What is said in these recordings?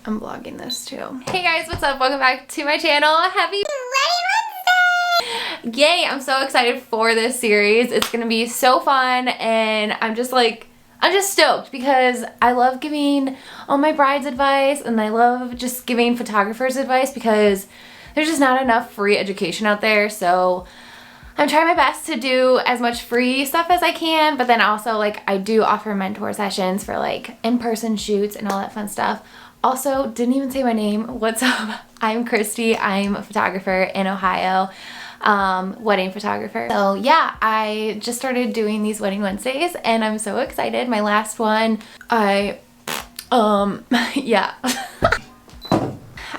I'm vlogging this too. Hey guys, what's up? Welcome back to my channel. Happy Wedding Wednesday! Yay, I'm so excited for this series. It's gonna be so fun and I'm just stoked because I love giving all my brides advice and I love just giving photographers advice because there's just not enough free education out there. So I'm trying my best to do as much free stuff as I can, but then also like I do offer mentor sessions for like in-person shoots and all that fun stuff. Also, didn't even say my name. What's up? I'm Christy. I'm a photographer in Ohio, wedding photographer. So yeah, I just started doing these Wedding Wednesdays and I'm so excited. My last one, yeah.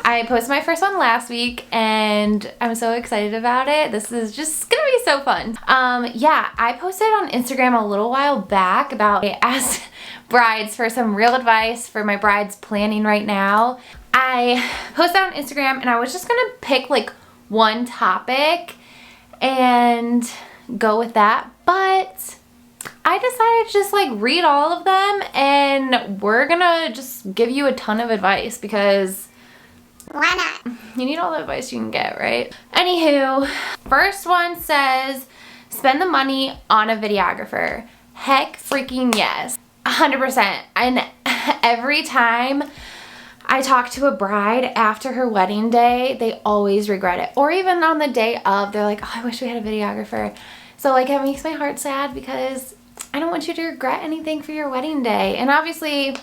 I posted my first one last week and I'm so excited about it. This is just gonna be so fun. Yeah, I posted on Instagram a little while back about I asked brides for some real advice for my brides planning right now. I posted on Instagram and I was just gonna pick like one topic and go with that, but I decided to just like read all of them and we're gonna just give you a ton of advice because why not? You need all the advice you can get, right? Anywho, first one says, spend the money on a videographer. Heck freaking yes. 100%. And every time I talk to a bride after her wedding day, they always regret it. Or even on the day of, they're like, oh, I wish we had a videographer. So like it makes my heart sad because I don't want you to regret anything for your wedding day. And obviously,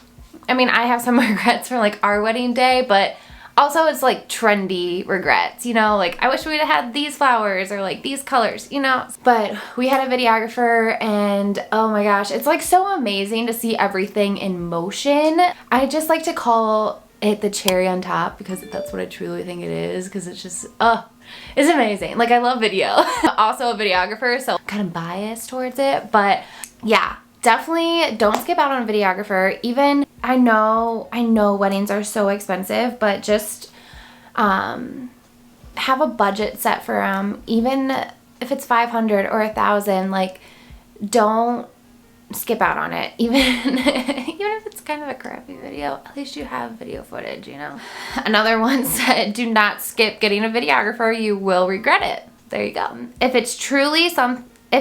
I mean, I have some regrets for like our wedding day, but also it's like trendy regrets, you know, like I wish we'd have had these flowers or like these colors, you know. But we had a videographer and oh my gosh, it's like so amazing to see everything in motion. I just like to call it the cherry on top because that's what I truly think it is, because it's just, it's amazing. Like I love video. Also a videographer, so I'm kind of biased towards it, but yeah. Definitely don't skip out on a videographer. Even I know weddings are so expensive, but just have a budget set for them. Even if it's $500 or $1,000, like don't skip out on it. Even if it's kind of a crappy video, at least you have video footage, you know. Another one said, do not skip getting a videographer. You will regret it. There you go. If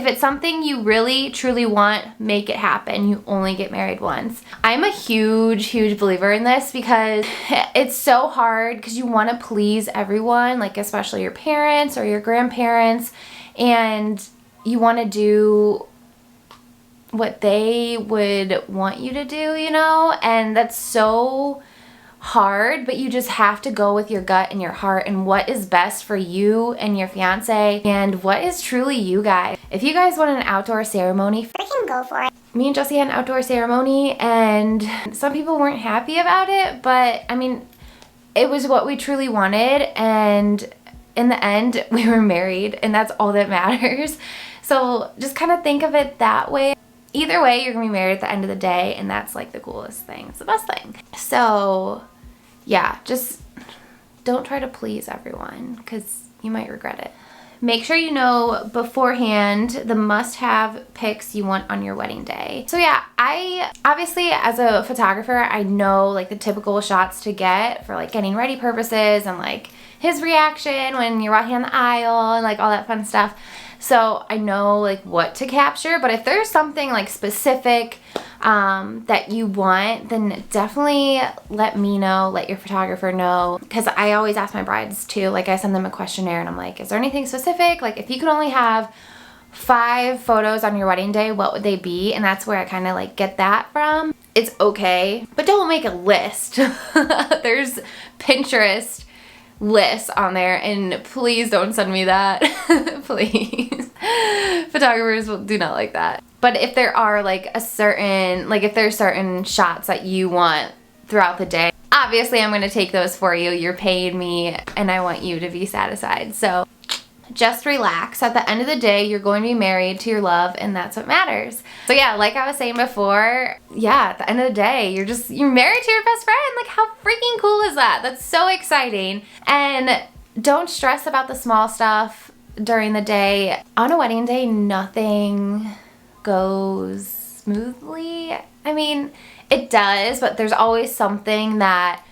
it's something you really, truly want, make it happen. You only get married once. I'm a huge, huge believer in this because it's so hard because you want to please everyone, like especially your parents or your grandparents, and you want to do what they would want you to do, you know? And that's so hard, but you just have to go with your gut and your heart and what is best for you and your fiance and what is truly you guys. If you guys want an outdoor ceremony, freaking go for it. Me and Josie had an outdoor ceremony and some people weren't happy about it, but I mean, it was what we truly wanted, and in the end, we were married and that's all that matters. So just kind of think of it that way. Either way, you're gonna be married at the end of the day, and that's like the coolest thing. It's the best thing. So yeah, just don't try to please everyone because you might regret it. Make sure you know beforehand the must-have pics you want on your wedding day. So yeah, I obviously as a photographer, I know like the typical shots to get for like getting ready purposes and like his reaction when you're walking down the aisle and like all that fun stuff. So I know like what to capture, but if there's something like specific that you want, then definitely let me know, let your photographer know, because I always ask my brides too. Like I send them a questionnaire and I'm like, is there anything specific? Like if you could only have 5 photos on your wedding day, what would they be? And that's where I kind of like get that from. It's okay, but don't make a list. There's Pinterest lists on there, and please don't send me that. Please. Photographers do not like that. But if there are like if there's certain shots that you want throughout the day, obviously I'm going to take those for you. You're paying me and I want you to be satisfied. So just relax. At the end of the day, you're going to be married to your love, and that's what matters. So yeah, like I was saying before, yeah, at the end of the day, you're married to your best friend. Like how freaking cool is that? That's so exciting. And don't stress about the small stuff during the day. On a wedding day, nothing goes smoothly. I mean, it does, but there's always something that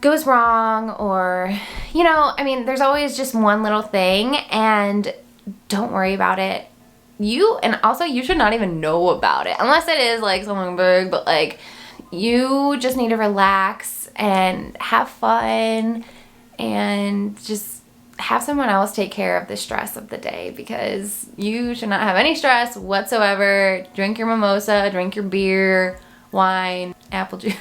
goes wrong, or, you know, I mean, there's always just one little thing, and don't worry about it. And also you should not even know about it unless it is like something big, but like you just need to relax and have fun and just have someone else take care of the stress of the day, because you should not have any stress whatsoever. Drink your mimosa, drink your beer, wine, apple juice,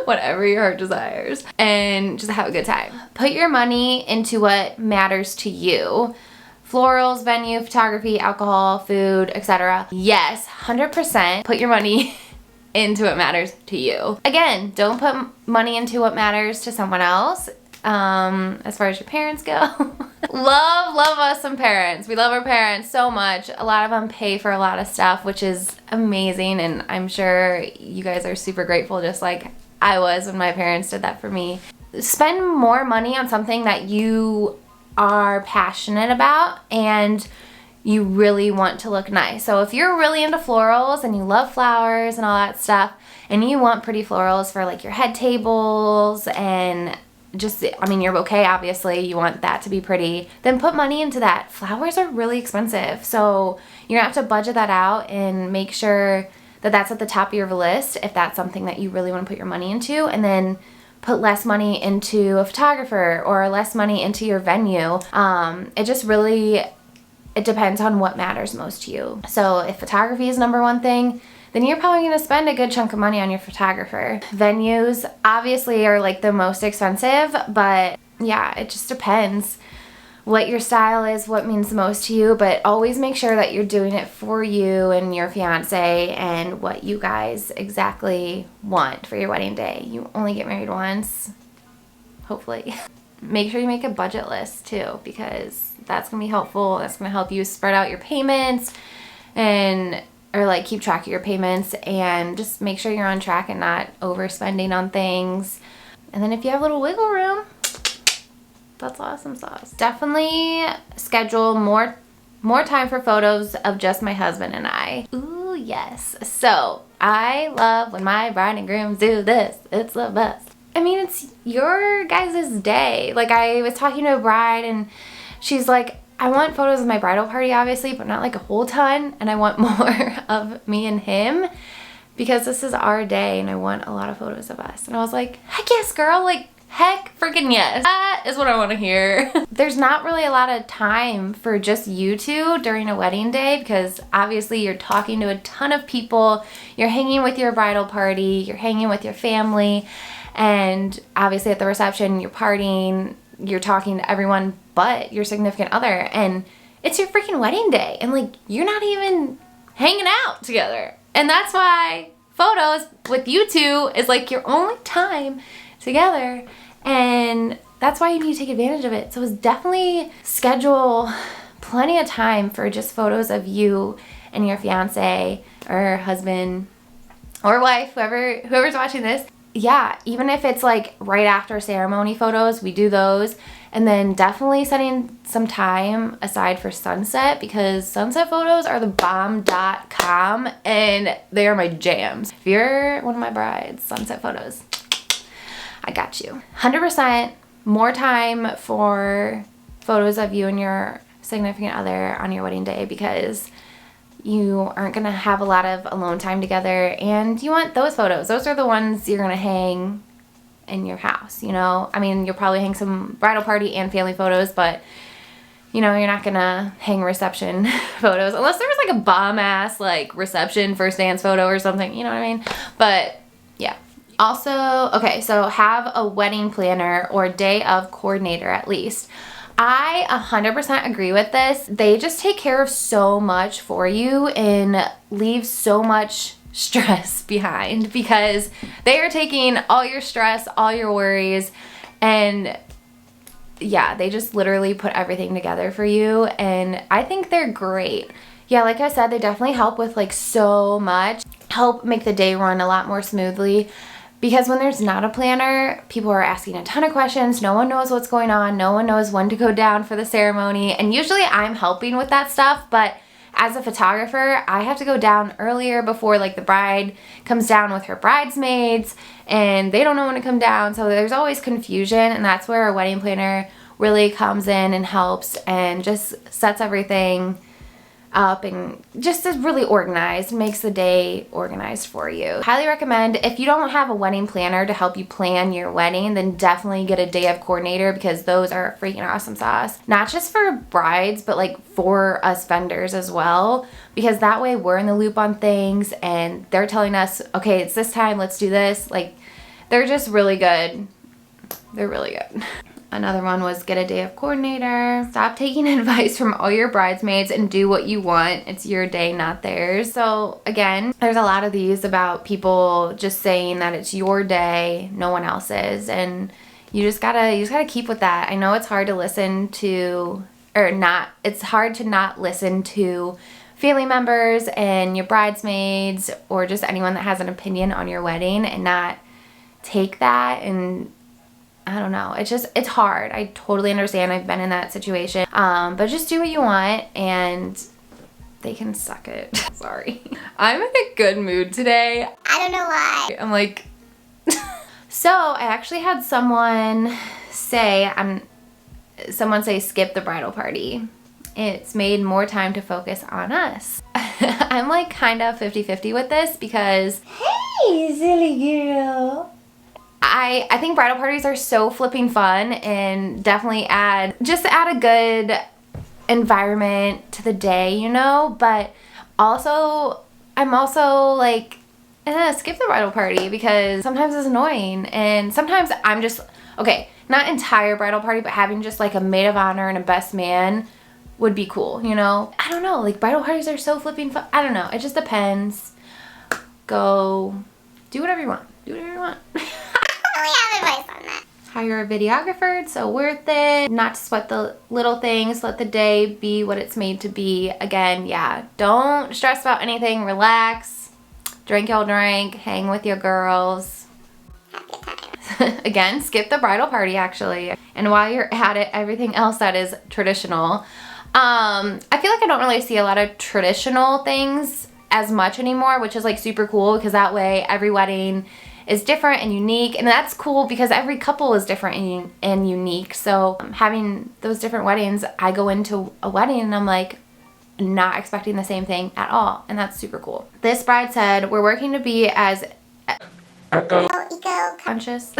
whatever your heart desires, and just have a good time. Put your money into what matters to you. Florals, venue, photography, alcohol, food, etc. Yes, 100% put your money into what matters to you. Again, don't put money into what matters to someone else. As far as your parents go. love us some parents. We love our parents so much. A lot of them pay for a lot of stuff, which is amazing, and I'm sure you guys are super grateful, just like I was when my parents did that for me. Spend more money on something that you are passionate about and you really want to look nice. So if you're really into florals and you love flowers and all that stuff, and you want pretty florals for like your head tables and just, I mean, your bouquet, obviously, you want that to be pretty, then put money into that. Flowers are really expensive, so you're gonna have to budget that out and make sure that that's at the top of your list if that's something that you really want to put your money into, and then put less money into a photographer or less money into your venue. It just really, it depends on what matters most to you. So if photography is number one thing, then you're probably going to spend a good chunk of money on your photographer. Venues obviously are like the most expensive, but yeah, it just depends what your style is, what means the most to you, but always make sure that you're doing it for you and your fiance and what you guys exactly want for your wedding day. You only get married once, hopefully. Make sure you make a budget list too, because that's going to be helpful. That's going to help you spread out your payments or like keep track of your payments, and just make sure you're on track and not overspending on things. And then if you have a little wiggle room, that's awesome sauce. Definitely schedule more time for photos of just my husband and I. Ooh, yes. So I love when my bride and grooms do this. It's the best. I mean, it's your guys' day. Like, I was talking to a bride and she's like, I want photos of my bridal party, obviously, but not like a whole ton. And I want more of me and him because this is our day and I want a lot of photos of us. And I was like, heck yes, girl. Like, heck freaking yes. That is what I want to hear. There's not really a lot of time for just you two during a wedding day, because obviously you're talking to a ton of people. You're hanging with your bridal party. You're hanging with your family. And obviously at the reception, you're partying. You're talking to everyone but your significant other, and it's your freaking wedding day, and like you're not even hanging out together. And that's why photos with you two is like your only time together, and that's why you need to take advantage of it. So it's definitely schedule plenty of time for just photos of you and your fiance or husband or wife, whoever's watching this. Yeah, even if it's like right after ceremony photos, we do those. And then definitely setting some time aside for sunset, because sunset photos are the bomb.com and they are my jams. If you're one of my brides, sunset photos, I got you. 100% more time for photos of you and your significant other on your wedding day, because you aren't gonna have a lot of alone time together, and you want those photos. Those are the ones you're gonna hang in your house, you know? I mean, you'll probably hang some bridal party and family photos, but you know, you're not gonna hang reception photos unless there was like a bomb ass like reception first dance photo or something, you know what I mean? But yeah. Also, okay, so have a wedding planner or day of coordinator at least. I 100% agree with this. They just take care of so much for you and leave so much stress behind, because they are taking all your stress, all your worries, and yeah, they just literally put everything together for you, and I think they're great. Yeah, like I said, they definitely help with like so much, help make the day run a lot more smoothly. Because when there's not a planner, people are asking a ton of questions. No one knows what's going on. No one knows when to go down for the ceremony. And usually I'm helping with that stuff. But as a photographer, I have to go down earlier before like the bride comes down with her bridesmaids, and they don't know when to come down, so there's always confusion, and that's where a wedding planner really comes in and helps and just sets everything up and just is really organized, makes the day organized for you. Highly recommend, if you don't have a wedding planner to help you plan your wedding, then definitely get a day of coordinator, because those are freaking awesome sauce. Not just for brides, but like for us vendors as well, because that way we're in the loop on things and they're telling us, okay, it's this time, let's do this. Like, they're just really good. They're really good. Another one was get a day of coordinator. Stop taking advice from all your bridesmaids and do what you want. It's your day, not theirs. So again, there's a lot of these about people just saying that it's your day, no one else's, and you just gotta keep with that. I know it's hard to listen to, or not, it's hard to not listen to family members and your bridesmaids or just anyone that has an opinion on your wedding and not take that, and I don't know. It's hard. I totally understand. I've been in that situation. But just do what you want and they can suck it. Sorry. I'm in a good mood today. I don't know why. I'm like... So I actually had someone say skip the bridal party. It's made more time to focus on us. I'm like kind of 50-50 with this because... Hey, silly girl. I think bridal parties are so flipping fun and definitely add a good environment to the day, you know, but also I'm also like, skip the bridal party because sometimes it's annoying, and sometimes I'm just, okay, not entire bridal party, but having just like a maid of honor and a best man would be cool, you know? I don't know, like bridal parties are so flipping fun. I don't know, it just depends. Go do whatever you want. Do whatever you want. Have advice on that. Hire a videographer, it's so worth it. Not to sweat the little things, let the day be what it's made to be. Again, yeah, don't stress about anything, relax, drink your drink, hang with your girls. Again, skip the bridal party actually. And while you're at it, everything else that is traditional. I feel like I don't really see a lot of traditional things as much anymore, which is like super cool because that way every wedding is different and unique, and that's cool because every couple is different and unique. So having those different weddings, I go into a wedding and I'm like not expecting the same thing at all, and that's super cool. This bride said, we're working to be as eco-conscious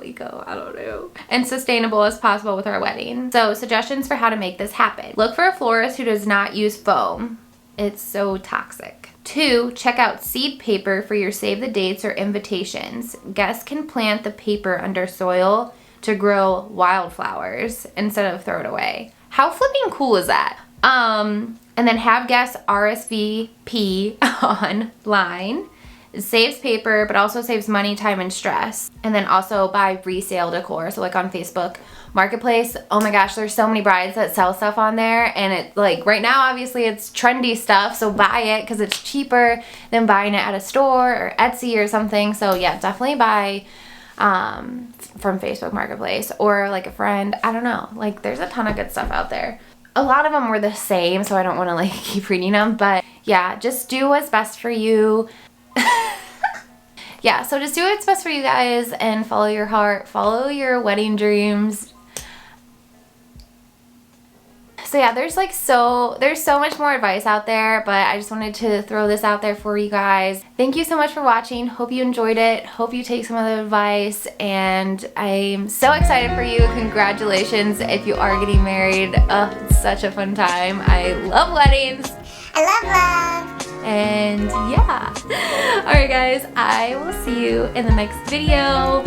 eco, I don't know, and sustainable as possible with our wedding. So suggestions for how to make this happen. Look for a florist who does not use foam. It's so toxic. 2, check out seed paper for your save the dates or invitations. Guests can plant the paper under soil to grow wildflowers instead of throw it away. How flipping cool is that? And then have guests RSVP online. It saves paper, but also saves money, time, and stress. And then also buy resale decor. So like on Facebook Marketplace, oh my gosh, there's so many brides that sell stuff on there, and it like right now obviously it's trendy stuff, so buy it because it's cheaper than buying it at a store or Etsy or something. So yeah, definitely buy from Facebook Marketplace or like a friend. I don't know, like there's a ton of good stuff out there. A lot of them were the same, so I don't want to like keep reading them, but yeah, just do what's best for you. Yeah, so just do what's best for you guys and follow your heart, follow your wedding dreams. So yeah, there's so much more advice out there, but I just wanted to throw this out there for you guys. Thank you so much for watching. Hope you enjoyed it. Hope you take some of the advice, and I'm so excited for you. Congratulations if you are getting married. It's such a fun time. I love weddings. I love love. And yeah. Alright guys, I will see you in the next video.